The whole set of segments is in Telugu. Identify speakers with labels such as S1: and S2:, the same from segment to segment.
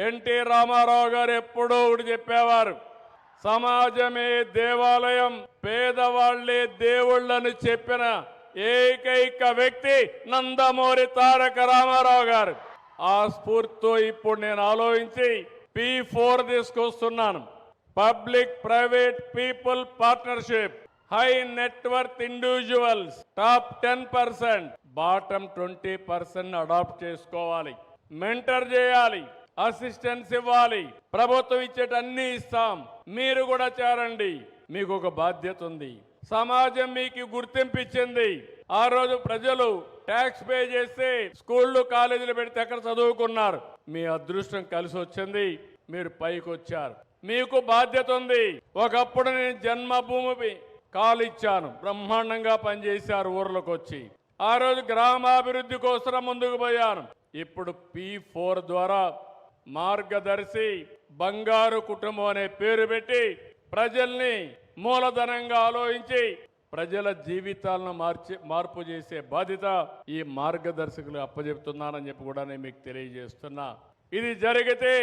S1: ఎన్టీ రామారావు గారు ఎప్పుడూ ఒకటి చెప్పేవారు, సమాజమే దేవాలయం, పేదవాళ్లే దేవుళ్ళని చెప్పిన ఏకైక వ్యక్తి నందమూరి తారక రామారావు గారు. ఆ స్ఫూర్తితో ఇప్పుడు నేను ఆలోచించి P4 తీసుకొస్తున్నాను. Public private people partnership. High net worth individuals top 10%, bottom 20% adopt చేసుకోవాలి. మెంటర్ చేయాలి, అసిస్టెన్స్ ఇవ్వాలి. ప్రభుత్వం ఇచ్చేటన్నీ ఇస్తాం, మీరు కూడా చేరండి. మీకు ఒక బాధ్యత ఉంది. సమాజం మీకు గుర్తింపు ఇచ్చింది. ఆ రోజు ప్రజలు ట్యాక్స్ పే చేస్తే స్కూళ్ళు కాలేజీలు పెడితే ఎక్కడ చదువుకున్నారు. మీ అదృష్టం కలిసి వచ్చింది, మీరు పైకి వచ్చారు. మీకు బాధ్యత ఉంది. ఒకప్పుడు నేను జన్మభూమి కాలు ఇచ్చాను, బ్రహ్మాండంగా పనిచేశారు ఊర్లోకి వచ్చి. ఆ రోజు గ్రామాభివృద్ధి కోసం ముందుకు పోయాను. ఇప్పుడు P4 ద్వారా మార్గదర్శి బంగారు కుటుంబం అనే పేరు పెట్టి ప్రజల్ని మూలధనంగా ఆలోచించి ప్రజల జీవితాలను మార్పు చేసే బాధ్యత ఈ మార్గదర్శకులు అప్పచెప్తున్నానని చెప్పి కూడా నేను మీకు తెలియజేస్తున్నా. ఇది జరిగితే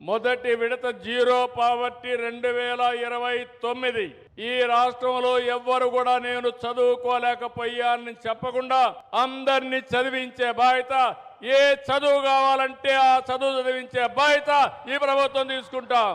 S1: మొదటి విడత జీరో పావర్టీ 2029. ఈ రాష్ట్రంలో ఎవ్వరు కూడా నేను చదువుకోలేకపోయానని చెప్పకుండా అందరినీ చదివించే బాధ్యత, ఏ చదువు కావాలంటే ఆ చదువు చదివించే బాధ్యత ఈ ప్రభుత్వం తీసుకుంటాం.